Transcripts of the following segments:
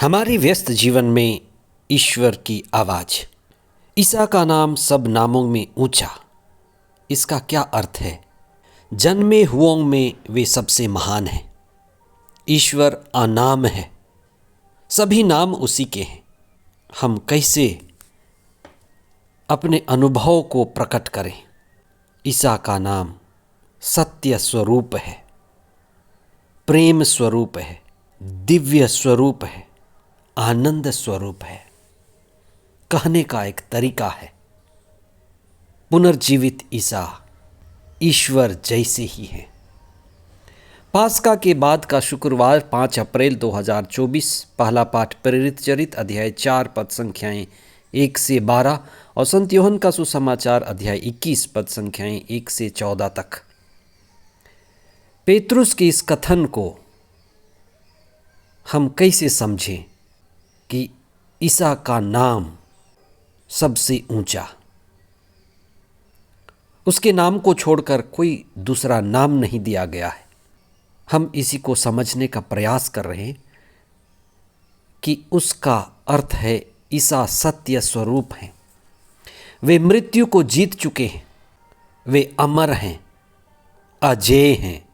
हमारे व्यस्त जीवन में ईश्वर की आवाज़। ईसा का नाम सब नामों में ऊंचा। इसका क्या अर्थ है? जन्मे हुओं में वे सबसे महान हैं। ईश्वर अनाम है, सभी नाम उसी के हैं। हम कैसे अपने अनुभव को प्रकट करें? ईसा का नाम सत्य स्वरूप है, प्रेम स्वरूप है, दिव्य स्वरूप है, आनंद स्वरूप है। कहने का एक तरीका है, पुनर्जीवित ईसा ईश्वर जैसे ही हैं। पास्का के बाद का शुक्रवार 5 अप्रैल 2024। पहला पाठ प्रेरित चरित अध्याय 4 पद संख्याएं 1 से 12 और संत यूहन्ना का सुसमाचार अध्याय 21 पद संख्याएं 1 से 14 तक। पेतरुस के इस कथन को हम कैसे समझें कि ईसा का नाम सबसे ऊंचा, उसके नाम को छोड़कर कोई दूसरा नाम नहीं दिया गया है। हम इसी को समझने का प्रयास कर रहे हैं कि उसका अर्थ है ईसा सत्य स्वरूप हैं। वे मृत्यु को जीत चुके हैं, वे अमर हैं, अजेय हैं,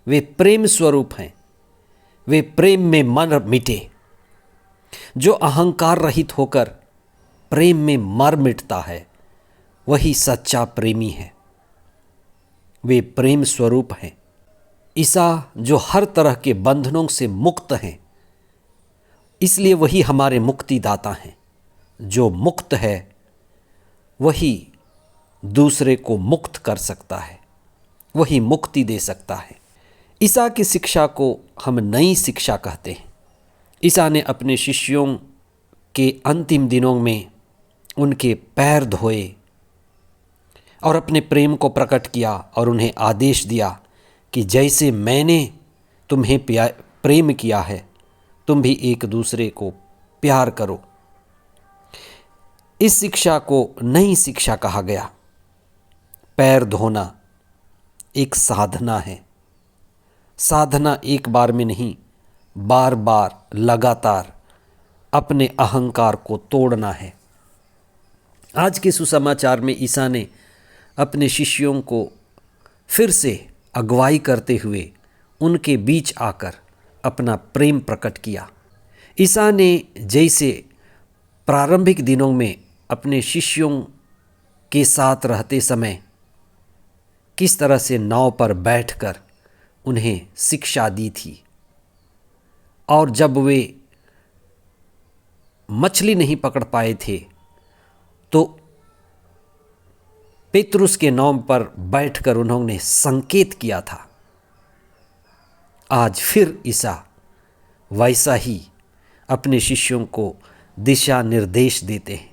वे प्रेम स्वरूप हैं, वे प्रेम में मर मिटे। जो अहंकार रहित होकर प्रेम में मर मिटता है वही सच्चा प्रेमी है। वे प्रेम स्वरूप हैं। ईसा जो हर तरह के बंधनों से मुक्त हैं, इसलिए वही हमारे मुक्तिदाता हैं। जो मुक्त है वही दूसरे को मुक्त कर सकता है, वही मुक्ति दे सकता है। ईसा की शिक्षा को हम नई शिक्षा कहते हैं। ईसा ने अपने शिष्यों के अंतिम दिनों में उनके पैर धोए और अपने प्रेम को प्रकट किया और उन्हें आदेश दिया कि जैसे मैंने तुम्हें प्रेम किया है, तुम भी एक दूसरे को प्यार करो। इस शिक्षा को नई शिक्षा कहा गया। पैर धोना एक साधना है। साधना एक बार में नहीं, बार बार लगातार अपने अहंकार को तोड़ना है। आज के सुसमाचार में ईसा ने अपने शिष्यों को फिर से अगुवाई करते हुए उनके बीच आकर अपना प्रेम प्रकट किया। ईसा ने जैसे प्रारंभिक दिनों में अपने शिष्यों के साथ रहते समय किस तरह से नाव पर बैठकर उन्हें शिक्षा दी थी, और जब वे मछली नहीं पकड़ पाए थे तो पेतरुस के नाव पर बैठकर उन्होंने संकेत किया था। आज फिर ईसा वैसा ही अपने शिष्यों को दिशा निर्देश देते हैं।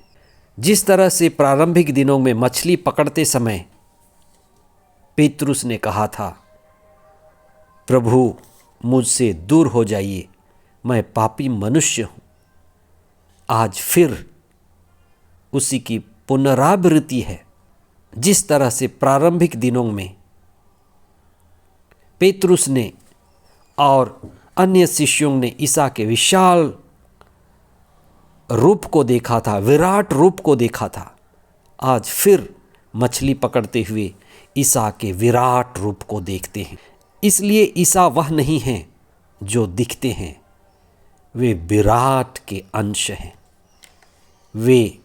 जिस तरह से प्रारंभिक दिनों में मछली पकड़ते समय पेतरुस ने कहा था, प्रभु मुझसे दूर हो जाइए, मैं पापी मनुष्य हूँ। आज फिर उसी की पुनरावृत्ति है। जिस तरह से प्रारंभिक दिनों में पेतरुस ने और अन्य शिष्यों ने ईसा के विशाल रूप को देखा था, विराट रूप को देखा था, आज फिर मछली पकड़ते हुए ईसा के विराट रूप को देखते हैं। इसलिए ईसा वह नहीं हैं जो दिखते हैं, वे विराट के अंश हैं। वे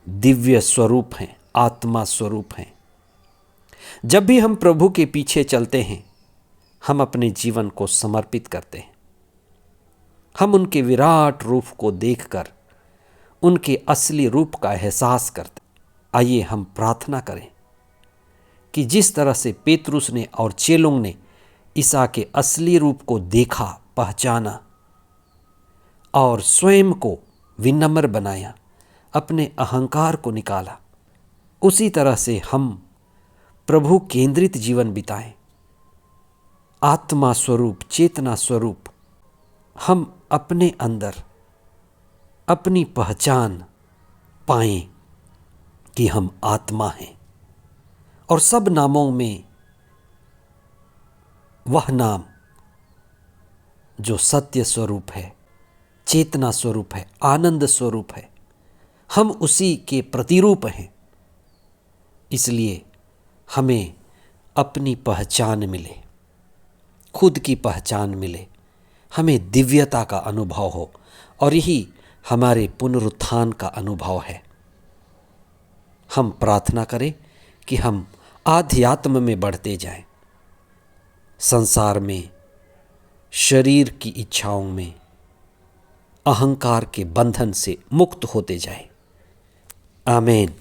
दिव्य स्वरूप हैं, आत्मा स्वरूप हैं। जब भी हम प्रभु के पीछे चलते हैं, हम अपने जीवन को समर्पित करते हैं। हम उनके विराट रूप को देखकर उनके असली रूप का एहसास करते हैं। आइए हम प्रार्थना करें कि जिस तरह से पेतरुस ने और चेलों ने ईसा के असली रूप को देखा, पहचाना और स्वयं को विनम्र बनाया, अपने अहंकार को निकाला, उसी तरह से हम प्रभु केंद्रित जीवन बिताएं। आत्मा स्वरूप, चेतना स्वरूप हम अपने अंदर अपनी पहचान पाएं कि हम आत्मा हैं, और सब नामों में वह नाम जो सत्य स्वरूप है, चेतना स्वरूप है, आनंद स्वरूप है। हम उसी के प्रतिरूप हैं। इसलिए हमें अपनी पहचान मिले, खुद की पहचान मिले, हमें दिव्यता का अनुभव हो, और यही हमारे पुनरुत्थान का अनुभव है। हम प्रार्थना करें कि हम आध्यात्म में बढ़ते जाएं, संसार में, शरीर की इच्छाओं में, अहंकार के बंधन से मुक्त होते जाएं। आमीन।